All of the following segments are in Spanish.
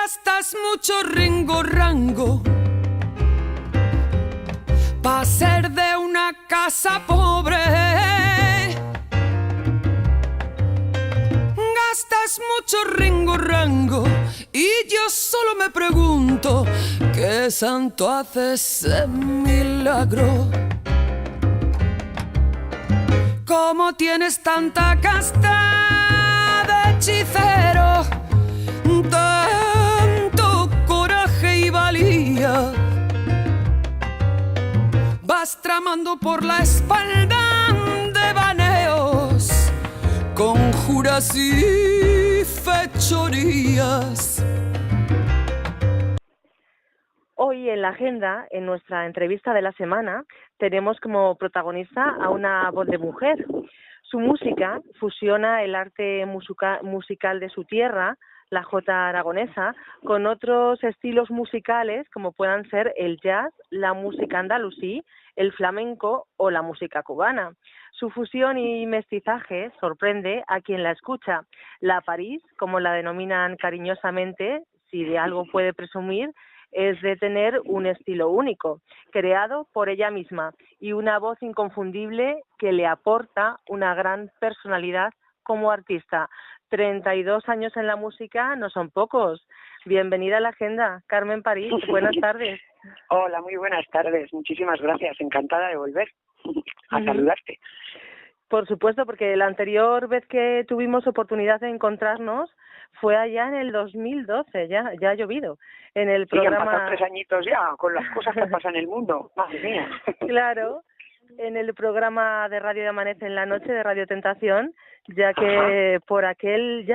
Gastas mucho ringo rango pa' ser de una casa pobre. Gastas mucho ringo rango y yo solo me pregunto ¿qué santo hace ese milagro? ¿Cómo tienes tanta casta de hechicero? Tanto coraje y valía. Vas tramando por la espalda devaneos, conjuras y fechorías. Hoy en la agenda, en nuestra entrevista de la semana, tenemos como protagonista a una voz de mujer. Su música fusiona el arte musical de su tierra, la jota aragonesa, con otros estilos musicales como puedan ser el jazz, la música andalusí, el flamenco o la música cubana. Su fusión y mestizaje sorprende a quien la escucha. La París, como la denominan cariñosamente, si de algo puede presumir, es de tener un estilo único, creado por ella misma, y una voz inconfundible que le aporta una gran personalidad como artista. 32 años en la música no son pocos. Bienvenida a la agenda, Carmen París. Buenas tardes. Hola, muy buenas tardes. Muchísimas gracias. Encantada de volver a saludarte. Por supuesto, porque la anterior vez que tuvimos oportunidad de encontrarnos fue allá en el 2012, ya ha llovido. En el programa... Sí, han pasado 3 añitos ya, con las cosas que pasan en el mundo. Madre mía. Claro, en el programa de Radio de Amanece en la Noche, de Radio Tentación, ya que por aquel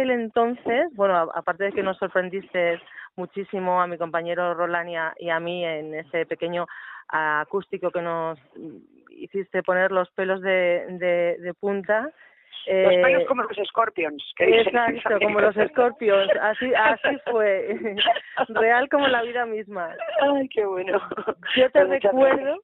entonces, bueno, aparte de que nos sorprendiste muchísimo a mi compañero Roland y a mí en ese pequeño acústico que nos hiciste poner los pelos de punta. Los pelos como los Scorpions. Exacto, como los Scorpions, así fue, real como la vida misma. Ay, qué bueno. Yo te recuerdo,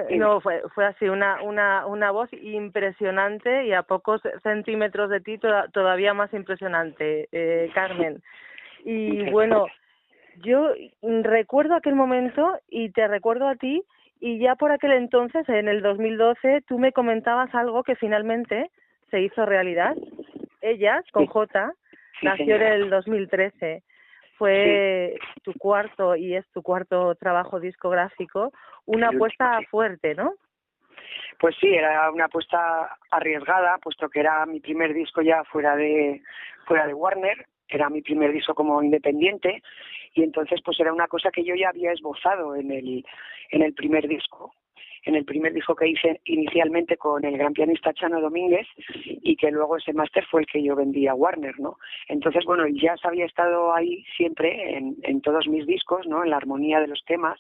no, fue así, una voz impresionante y a pocos centímetros de ti todavía más impresionante, Carmen. Y bueno, yo recuerdo aquel momento y te recuerdo a ti, y ya por aquel entonces, en el 2012, tú me comentabas algo que finalmente se hizo realidad. Ellas, con J, nació en el 2013. Fue tu cuarto, y es tu cuarto trabajo discográfico, una apuesta fuerte, ¿no? Pues sí, era una apuesta arriesgada, puesto que era mi primer disco ya fuera de Warner, era mi primer disco como independiente, y entonces pues era una cosa que yo ya había esbozado en el primer disco. En el primer disco que hice inicialmente con el gran pianista Chano Domínguez, y que luego ese máster fue el que yo vendí a Warner, ¿no? Entonces, bueno, el jazz había estado ahí siempre en todos mis discos, ¿no? En la armonía de los temas,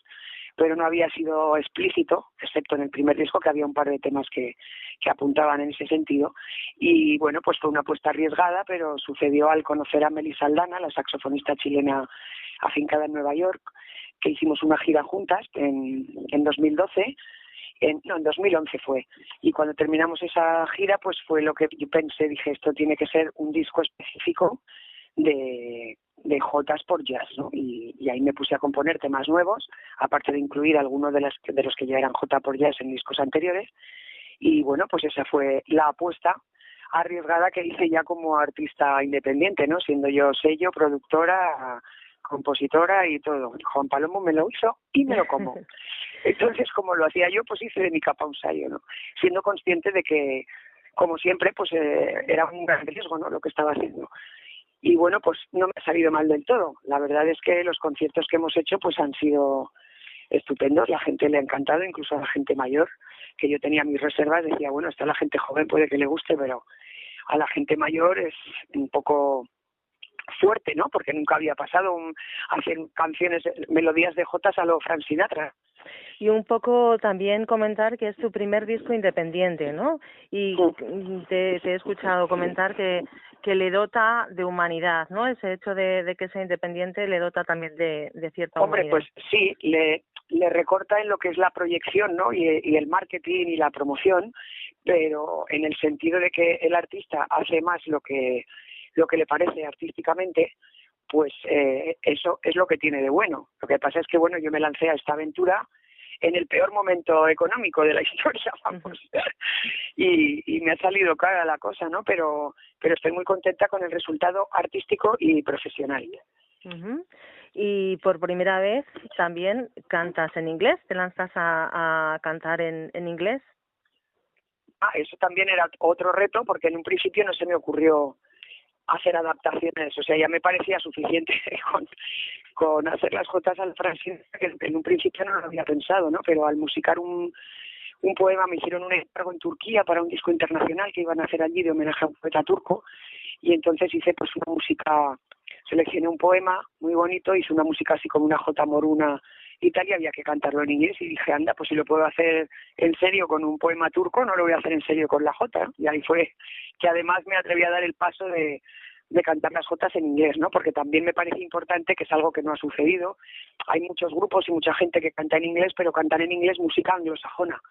pero no había sido explícito, excepto en el primer disco, que había un par de temas que apuntaban en ese sentido. Y bueno, pues fue una apuesta arriesgada, pero sucedió al conocer a Melissa Aldana, la saxofonista chilena afincada en Nueva York, que hicimos una gira juntas en 2012. En 2011 fue, y cuando terminamos esa gira pues fue lo que yo pensé, dije, esto tiene que ser un disco específico de jotas por jazz, ¿no? Y ahí me puse a componer temas nuevos, aparte de incluir algunos de los que ya eran jota por jazz en discos anteriores, y bueno, pues esa fue la apuesta arriesgada que hice ya como artista independiente, ¿no? Siendo yo sello, productora, compositora y todo. Juan Palomo me lo hizo y me lo como. Entonces, como lo hacía yo, pues hice de mi capa un sayo, ¿no? Siendo consciente de que, como siempre, pues era un gran riesgo, ¿no? Lo que estaba haciendo. Y bueno, pues no me ha salido mal del todo. La verdad es que los conciertos que hemos hecho pues han sido estupendos. La gente le ha encantado, incluso a la gente mayor, que yo tenía mis reservas. Decía, bueno, hasta la gente joven puede que le guste, pero a la gente mayor es un poco fuerte, ¿no? Porque nunca había pasado hacer canciones, melodías de jotas a lo Frank Sinatra. Y un poco también comentar que es tu primer disco independiente, ¿no? Y te he escuchado comentar que le dota de humanidad, ¿no? Ese hecho de que sea independiente le dota también de cierta humanidad. Hombre, pues sí, le recorta en lo que es la proyección, ¿no? Y el marketing y la promoción, pero en el sentido de que el artista hace más lo que le parece artísticamente, pues eso es lo que tiene de bueno. Lo que pasa es que, bueno, yo me lancé a esta aventura en el peor momento económico de la historia, vamos. Y me ha salido cara la cosa, ¿no? Pero estoy muy contenta con el resultado artístico y profesional. Uh-huh. Y por primera vez también cantas en inglés, ¿te lanzas a cantar en inglés? Eso también era otro reto, porque en un principio no se me ocurrió hacer adaptaciones, o sea, ya me parecía suficiente con hacer las jotas al francés, que en un principio no lo había pensado, ¿no? Pero al musicar un poema me hicieron un encargo en Turquía para un disco internacional que iban a hacer allí de homenaje a un poeta turco, y entonces hice pues una música, seleccioné un poema muy bonito, hice una música así como una jota moruna y tal, y había que cantarlo en inglés, y dije, anda, pues si lo puedo hacer en serio con un poema turco, no lo voy a hacer en serio con la jota, y ahí fue que además me atreví a dar el paso de cantar las jotas en inglés, ¿no? Porque también me parece importante, que es algo que no ha sucedido. Hay muchos grupos y mucha gente que canta en inglés, pero cantan en inglés música anglosajona.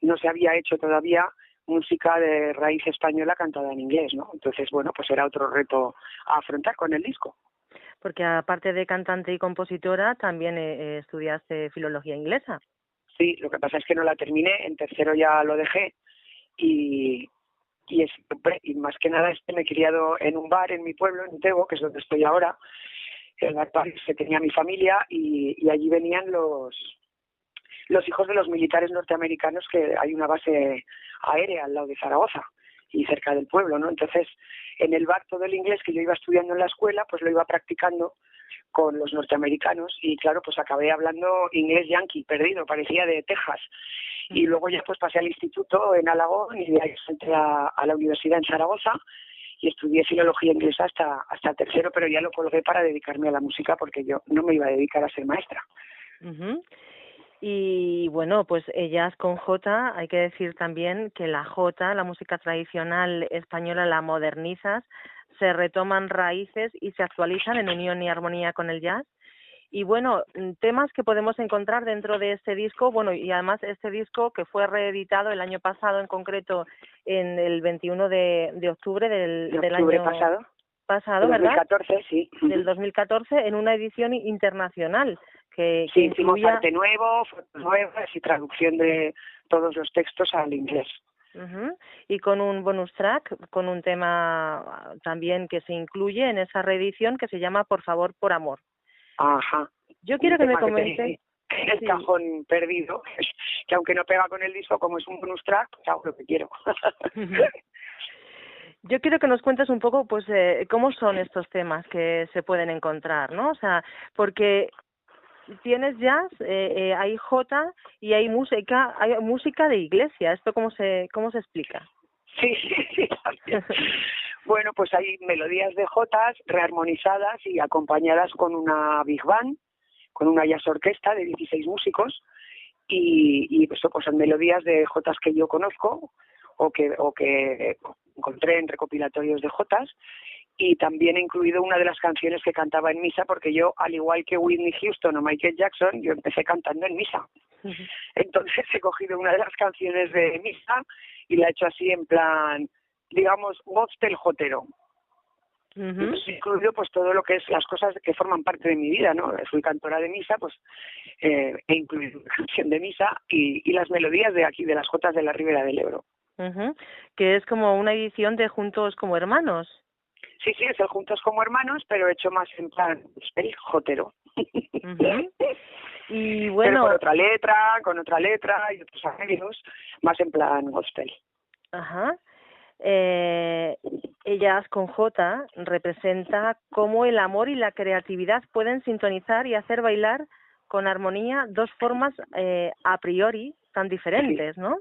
No se había hecho todavía música de raíz española cantada en inglés, ¿no? Entonces, bueno, pues era otro reto a afrontar con el disco. Porque aparte de cantante y compositora, también estudiaste filología inglesa. Sí, lo que pasa es que no la terminé, en tercero ya lo dejé, y más que nada me he criado en un bar en mi pueblo, en Utebo, que es donde estoy ahora, el bar que tenía mi familia, y allí venían los hijos de los militares norteamericanos, que hay una base aérea al lado de Zaragoza y cerca del pueblo, ¿no? Entonces, en el bar todo el inglés que yo iba estudiando en la escuela, pues lo iba practicando con los norteamericanos, y claro, pues acabé hablando inglés yankee, perdido, parecía de Texas. Y luego ya pues pasé al instituto en Alagón, y de ahí entré a la universidad en Zaragoza, y estudié filología inglesa hasta tercero, pero ya lo colgué para dedicarme a la música, porque yo no me iba a dedicar a ser maestra. Uh-huh. Y bueno, pues ellas con Jota, hay que decir también que la Jota, la música tradicional española, la modernizas, se retoman raíces y se actualizan en unión y armonía con el jazz. Y bueno, temas que podemos encontrar dentro de este disco, bueno, y además este disco que fue reeditado el año pasado, en concreto en el 21 de octubre del año pasado, ¿verdad? 2014, sí. Del 2014, en una edición internacional. Que hicimos incluya arte nuevo, fotos nuevas y traducción de todos los textos al inglés. Uh-huh. Y con un bonus track, con un tema también que se incluye en esa reedición, que se llama Por favor, por amor. Ajá. Yo quiero que me comentes el cajón perdido, que aunque no pega con el disco, como es un bonus track, pues hago lo que quiero. Yo quiero que nos cuentes un poco, pues, cómo son estos temas que se pueden encontrar, ¿no? O sea, porque tienes jazz, hay jota y hay música de iglesia. ¿Esto cómo se explica? Sí, también. Bueno, pues hay melodías de jotas rearmonizadas y acompañadas con una big band, con una jazz orquesta de 16 músicos, y eso pues son melodías de jotas que yo conozco o que encontré en recopilatorios de jotas. Y también he incluido una de las canciones que cantaba en misa, porque yo, al igual que Whitney Houston o Michael Jackson, yo empecé cantando en misa. Uh-huh. Entonces he cogido una de las canciones de misa y la he hecho así en plan, digamos, gospel jotero. Uh-huh. Entonces, he incluido pues todo lo que es las cosas que forman parte de mi vida, ¿no? Soy cantora de misa, pues he incluido una canción de misa y las melodías de aquí, de las jotas de la Ribera del Ebro. Uh-huh. Que es como una edición de Juntos como Hermanos. Sí, es el Juntos como Hermanos, pero hecho más en plan gospel jotero. Uh-huh. Y bueno, pero con otra letra y otros arreglos, más en plan gospel. Ajá. Ellas con J representa cómo el amor y la creatividad pueden sintonizar y hacer bailar con armonía dos formas a priori tan diferentes, ¿no?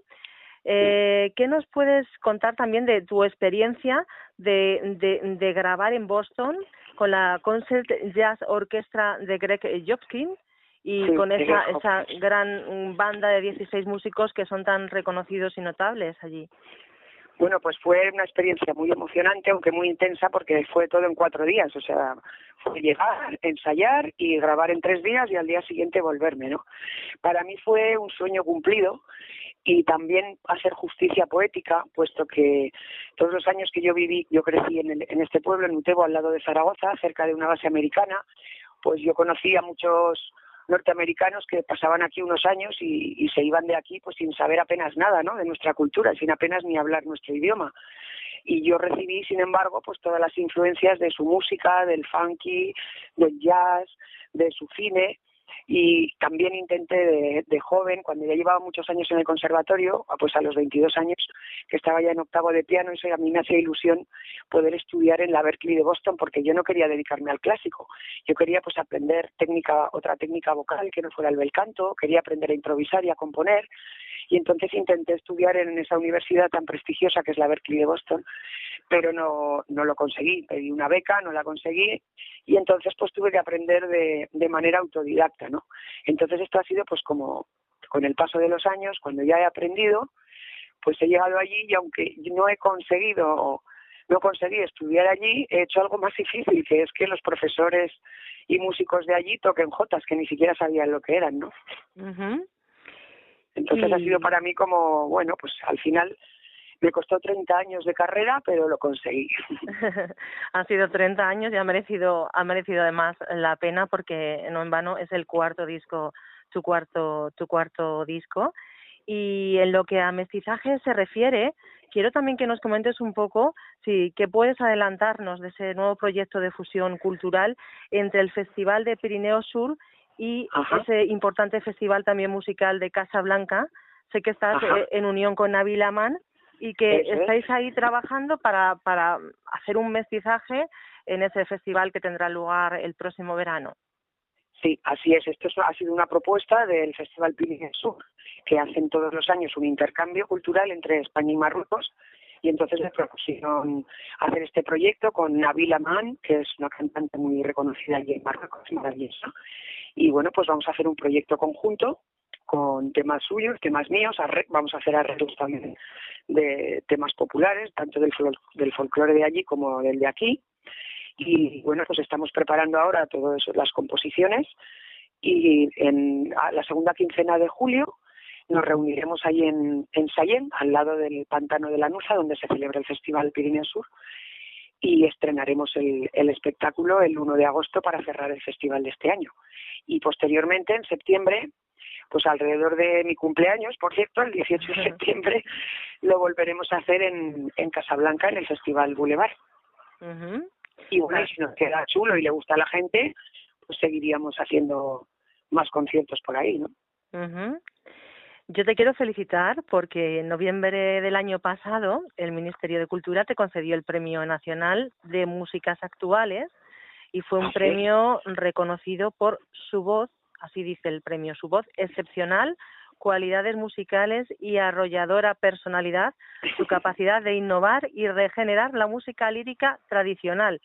¿Qué nos puedes contar también de tu experiencia de grabar en Boston con la Concert Jazz Orchestra de Greg Jobkin y con esa gran banda de 16 músicos que son tan reconocidos y notables allí? Bueno, pues fue una experiencia muy emocionante, aunque muy intensa, porque fue todo en 4 días. O sea, fue llegar, ensayar y grabar en 3 días y al día siguiente volverme, ¿no? Para mí fue un sueño cumplido y también hacer justicia poética, puesto que todos los años que yo viví, yo crecí en este pueblo, en Utebo, al lado de Zaragoza, cerca de una base americana, pues yo conocí a muchos norteamericanos que pasaban aquí unos años y se iban de aquí pues sin saber apenas nada, ¿no?, de nuestra cultura, sin apenas ni hablar nuestro idioma. Y yo recibí, sin embargo, pues todas las influencias de su música, del funky, del jazz, de su cine, y también intenté de joven, cuando ya llevaba muchos años en el conservatorio, pues a los 22 años, que estaba ya en octavo de piano, eso a mí me hacía ilusión poder estudiar en la Berklee de Boston, porque yo no quería dedicarme al clásico, yo quería pues aprender otra técnica vocal que no fuera el bel canto, quería aprender a improvisar y a componer, y entonces intenté estudiar en esa universidad tan prestigiosa que es la Berklee de Boston, pero no lo conseguí. Pedí una beca, no la conseguí, y entonces pues tuve que aprender de manera autodidacta, ¿no? Entonces esto ha sido pues como con el paso de los años, cuando ya he aprendido, pues he llegado allí y aunque no conseguí estudiar allí, he hecho algo más difícil, que es que los profesores y músicos de allí toquen jotas, que ni siquiera sabían lo que eran, ¿no? Uh-huh. Entonces ha sido para mí como, bueno, pues al final me costó 30 años de carrera, pero lo conseguí. Han sido 30 años y ha merecido además la pena, porque no en vano es el cuarto disco, tu cuarto disco. Y en lo que a mestizaje se refiere, quiero también que nos comentes un poco qué puedes adelantarnos de ese nuevo proyecto de fusión cultural entre el Festival de Pirineo Sur y ese importante festival también musical de Casablanca. Sé que estás en unión con Nabil Aman y que estáis ahí trabajando para hacer un mestizaje en ese festival que tendrá lugar el próximo verano. Sí, así es. Esto ha sido una propuesta del Festival Pirineo Sur, que hacen todos los años un intercambio cultural entre España y Marruecos, y entonces me propusieron hacer este proyecto con Nabil Aman, que es una cantante muy reconocida allí en Marruecos, maravillosa. Y bueno, pues vamos a hacer un proyecto conjunto con temas suyos, temas míos, vamos a hacer arreglos también de temas populares, tanto del folclore de allí como del de aquí. Y bueno, pues estamos preparando ahora todas las composiciones y en la segunda quincena de julio nos reuniremos ahí en Sallent, al lado del pantano de la Nuza, donde se celebra el Festival Pirineo Sur, y estrenaremos el espectáculo el 1 de agosto para cerrar el festival de este año. Y posteriormente, en septiembre, pues alrededor de mi cumpleaños, por cierto, el 18 de septiembre, lo volveremos a hacer en Casablanca, en el Festival Boulevard. Uh-huh. Y bueno, si nos queda chulo y le gusta a la gente, pues seguiríamos haciendo más conciertos por ahí, ¿no? Uh-huh. Yo te quiero felicitar porque en noviembre del año pasado el Ministerio de Cultura te concedió el Premio Nacional de Músicas Actuales y fue un premio reconocido por su voz, así dice el premio, su voz excepcional, cualidades musicales y arrolladora personalidad, su capacidad de innovar y regenerar la música lírica tradicional.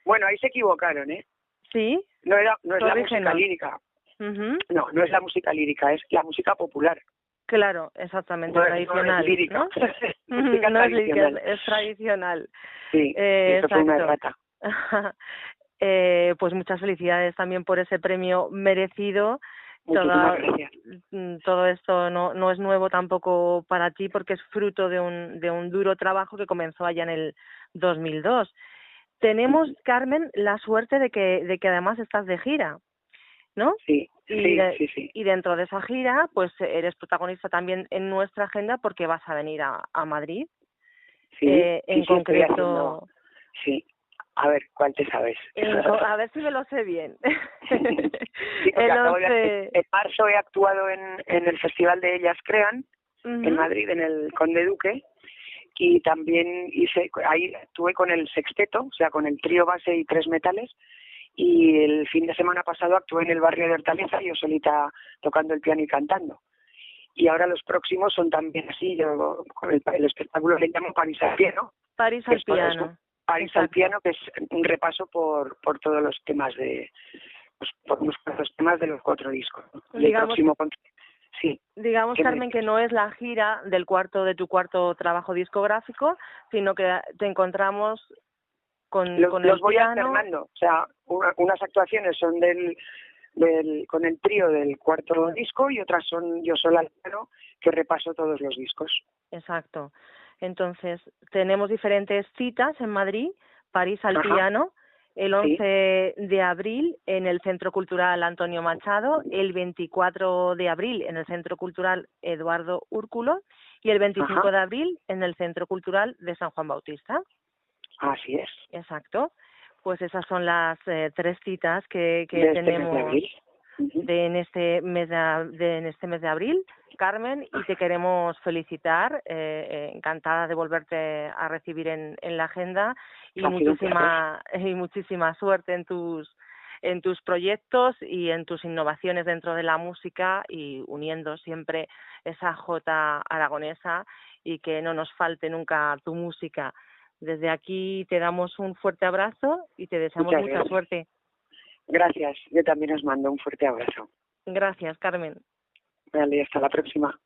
Bueno, ahí se equivocaron, ¿eh? ¿Sí? No es la música lírica. Uh-huh. No es la música lírica, es la música popular. Claro, exactamente, no tradicional. No es lírica. ¿No? Música no tradicional. Es lírica, es tradicional. Sí, eso fue una errata. Pues muchas felicidades también por ese premio merecido. Todo esto no es nuevo tampoco para ti, porque es fruto de un duro trabajo que comenzó allá en el 2002. Tenemos, Carmen, la suerte de que además estás de gira, ¿no? Sí. Y dentro de esa gira, pues eres protagonista también en nuestra agenda porque vas a venir a Madrid. Sí, en concreto... Sí. A ver, ¿cuál te sabes? A ver si me lo sé bien. Sí, en marzo he actuado en el Festival de Ellas Crean, en Madrid, en el Conde Duque, y también ahí actué con el sexteto, o sea, con el trío base y 3 metales, y el fin de semana pasado actué en el barrio de Hortaleza, yo solita tocando el piano y cantando. Y ahora los próximos son también así, yo con el espectáculo le llamo París al piano. París al piano. París al piano, que es un repaso por todos los temas por los temas de los 4 discos. Digamos, Sí. Digamos, Carmen, que no es la gira de tu cuarto trabajo discográfico, sino que te encontramos con Los el voy piano. alternando, o sea, unas actuaciones son con el trío del cuarto disco y otras son yo sola al piano, que repaso todos los discos. Exacto. Entonces, tenemos diferentes citas en Madrid, París al Ajá. piano, el Sí. 11 de abril en el Centro Cultural Antonio Machado, el 24 de abril en el Centro Cultural Eduardo Úrculo y el 25 Ajá. de abril en el Centro Cultural de San Juan Bautista. Así es. Exacto. Pues esas son las 3 citas que De este tenemos mes de abril. Ujú. en este mes de abril, Carmen, y te queremos felicitar, encantada de volverte a recibir en la agenda y Ha sido un placer. muchísima suerte en tus proyectos y en tus innovaciones dentro de la música y uniendo siempre esa jota aragonesa y que no nos falte nunca tu música. Desde aquí te damos un fuerte abrazo y te deseamos Muchas mucha gracias. suerte. Gracias. Yo también os mando un fuerte abrazo. Gracias, Carmen. Vale, hasta la próxima.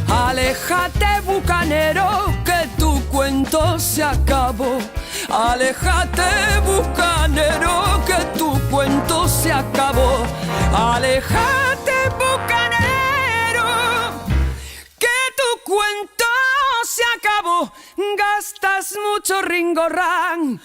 Aléjate, bucanero, que tu cuento se acabó. Aléjate, bucanero, que tu cuento se acabó. Aléjate, bucanero, que tu cuento se acabó. Gastas mucho ringorrán.